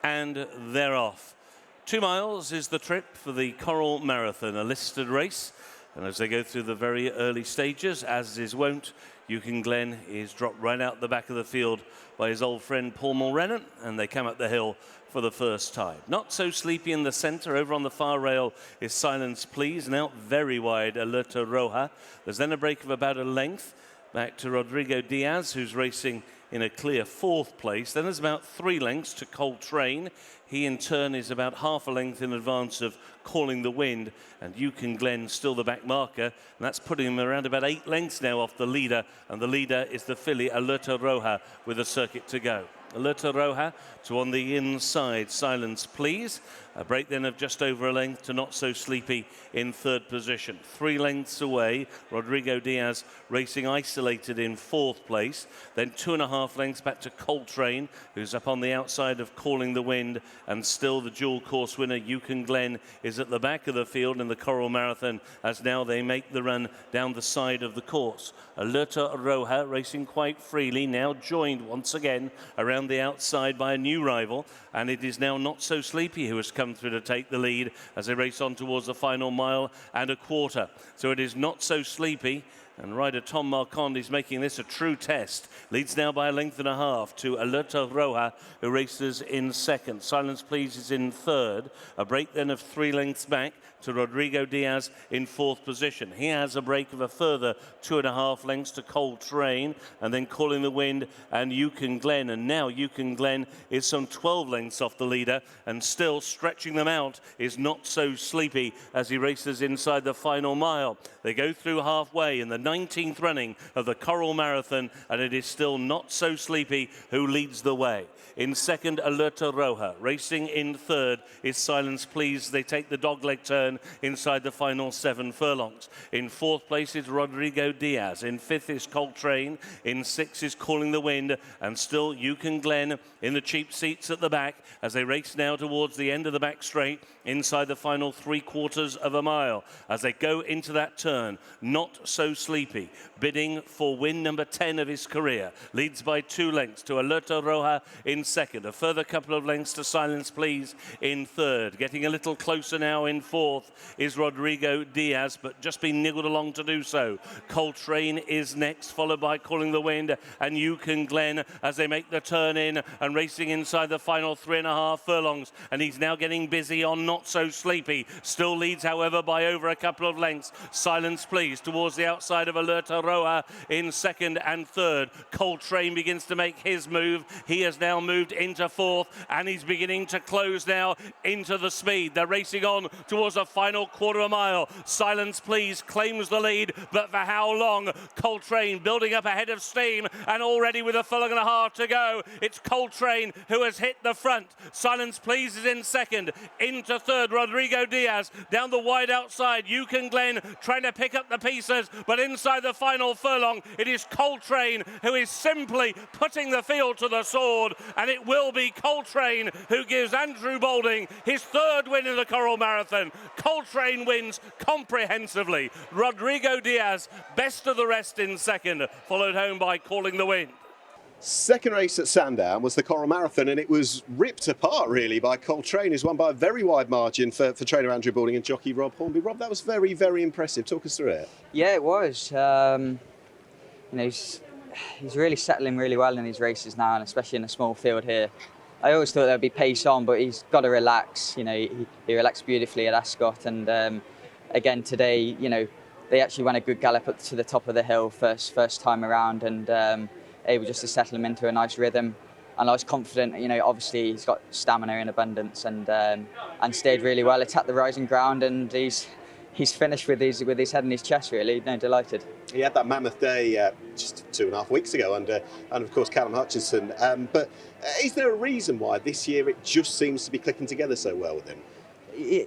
and they're off. 2 miles is the trip for the Coral Marathon, a listed race. And as they go through the very early stages, as is wont, Yukon Glen is dropped right out the back of the field by his old friend Paul Mulrennan, and they come up the hill for the first time. Not so sleepy in the centre. Over on the far rail is Silence Please, and out very wide, Alerta Roja. There's then a break of about a length back to Rodrigo Diaz, who's racing in a clear 4th place. Then there's about 3 lengths to Coltrane. He in turn is about half a length in advance of Calling the Wind, and Yukon Glen still the back marker, and that's putting him around about 8 lengths now off the leader, and the leader is the filly Alerta Roja with a circuit to go. Alerta Roja to on the inside, Silence Please. A break then of just over a length to Not So Sleepy in 3rd position. 3 lengths away, Rodrigo Diaz racing isolated in 4th place. Then 2.5 lengths back to Coltrane, who's up on the outside of Calling the Wind, and still the dual course winner Yukon Glen is at the back of the field in the Coral Marathon, as now they make the run down the side of the course. Alerta Roja racing quite freely, now joined once again around the outside by a new rival, and it is now Not So Sleepy who has come through to take the lead as they race on towards the final mile and a quarter. So it is Not So Sleepy, and rider Tom Marquand is making this a true test. Leads now by a length and a half to Alerta Roja, who races in 2nd. Silence Please is in 3rd. A break then of 3 lengths back to Rodrigo Diaz in 4th position. He has a break of a further 2.5 lengths to Coltrane, and then Calling the Wind and Yukon Glen. And now Yukon Glen is some 12 lengths off the leader, and still stretching them out is Not So Sleepy as he races inside the final mile. They go through halfway in the 19th running of the Coral Marathon, and it is still Not So Sleepy who leads the way. In 2nd, Alerta Roja. Racing in 3rd is Silence Please. They take the dogleg turn inside the final 7 furlongs. In 4th place is Rodrigo Diaz. In 5th is Coltrane. In 6th is Calling the Wind. And still Yukon Glen in the cheap seats at the back as they race now towards the end of the back straight inside the final 3/4 of a mile. As they go into that turn, Not So Sleepy, bidding for win number 10 of his career, leads by 2 lengths to Alerta Roja in 2nd. A further couple of lengths to Silence Please in 3rd. Getting a little closer now in 4th is Rodrigo Diaz, but just been niggled along to do so. Coltrane is next, followed by Calling the Wind and Yukon Glen as they make the turn in and racing inside the final 3.5 furlongs. And he's now getting busy on Not So Sleepy. Still leads, however, by over a couple of lengths. Silence Please towards the outside of Alerta Roja in 2nd and 3rd. Coltrane begins to make his move. He has now moved into 4th, and he's beginning to close now into the speed. They're racing on towards the final 1/4 mile. Silence Please claims the lead, but for how long? Coltrane building up ahead of steam, and already with 1.5 furlongs to go. It's Coltrane who has hit the front. Silence Please is in 2nd. Into 3rd, Rodrigo Diaz. Down the wide outside, Yukon Glen trying to pick up the pieces, but inside the final furlong, it is Coltrane who is simply putting the field to the sword, and it will be Coltrane who gives Andrew Balding his 3rd win in the Coral Marathon. Coltrane wins comprehensively. Rodrigo Diaz, best of the rest in 2nd, followed home by Calling the Wind. Second race at Sandown was the Coral Marathon, and it was ripped apart really by Coltrane, who's won by a very wide margin for trainer Andrew Balding and jockey Rob Hornby. Rob, that was very, very impressive. Talk us through it. Yeah, it was. He's really settling really well in these races now, and especially in a small field here. I always thought there'd be pace on, but he's got to relax. He relaxed beautifully at Ascot, and again today, they actually went a good gallop up to the top of the hill first time around, and able just to settle him into a nice rhythm. And I was confident. Obviously he's got stamina in abundance, and stayed really well. Attacked the rising ground, and he's finished with his head in his chest. Really, delighted. He had that mammoth day just 2.5 weeks ago under, and of course Callum Hutchinson. But is there a reason why this year it just seems to be clicking together so well with him?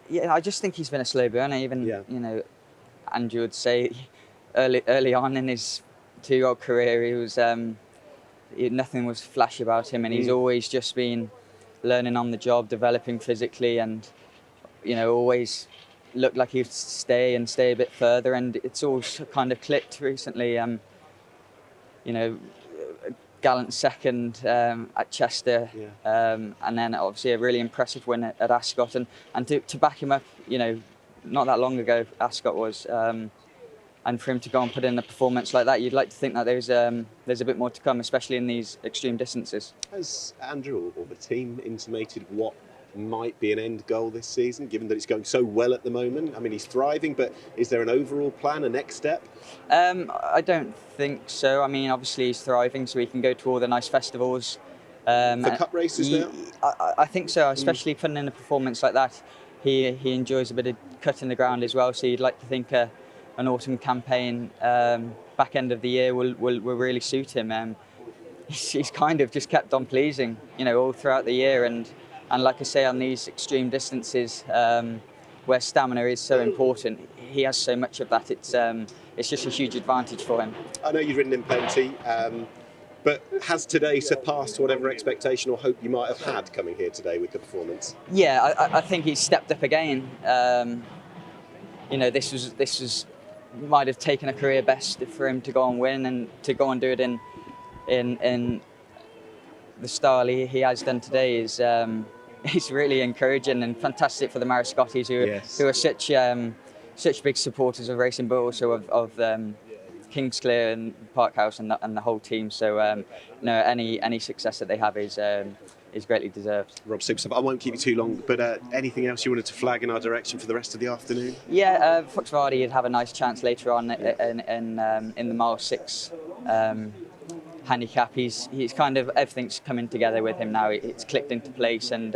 Yeah, I just think he's been a slow burner. Even Andrew would say early on in his 2-year-old career, he was nothing was flashy about him, and he's always just been learning on the job, developing physically, and always looked like he'd stay a bit further, and it's all kind of clicked recently. gallant second at Chester, and then obviously a really impressive win at Ascot, and to back him up, you know, not that long ago Ascot was, and for him to go and put in a performance like that, you'd like to think that there's a bit more to come, especially in these extreme distances. Has Andrew or the team intimated what might be an end goal this season, given that it's going so well at the moment? I mean, he's thriving, but is there an overall plan, a next step? I don't think so. I mean, obviously he's thriving, so he can go to all the nice festivals. For cup races now? I think so, especially putting in a performance like that. He enjoys a bit of cutting the ground as well, so you'd like to think an autumn campaign, back end of the year, will really suit him. He's kind of just kept on pleasing, you know, all throughout the year, and like I say, on these extreme distances, where stamina is so important, he has so much of that. It's just a huge advantage for him. I know you've ridden in plenty, but has today surpassed whatever expectation or hope you might have had coming here today with the performance? Yeah, I think he's stepped up again. You know, this was might have taken a career best for him to go and win, and to go and do it in the style he has done today is really encouraging and fantastic for the Mariscottis, who are such big supporters of racing, but also of Kingsclear and Parkhouse and the whole team. So no, any success that they have is greatly deserved. Rob, super stuff. I won't keep you too long, but anything else you wanted to flag in our direction for the rest of the afternoon? Yeah, Foxvardy would have a nice chance later on in the mile 6 handicap. He's kind of, everything's coming together with him now. It's clicked into place, and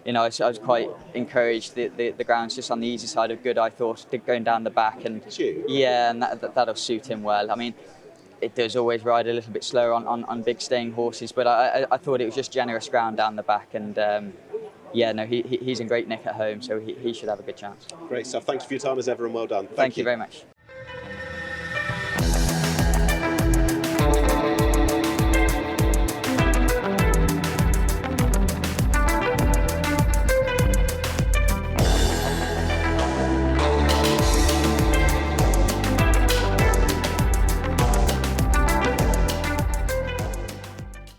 you know, I was quite encouraged. The ground's just on the easy side of good, I thought, going down the back, and yeah, and that'll suit him well. I mean, it does always ride a little bit slower on big staying horses, but I thought it was just generous ground down the back, and yeah, no, he's in great nick at home, so he should have a good chance. Great stuff. Thanks for your time as ever, and well done. Thank you very much.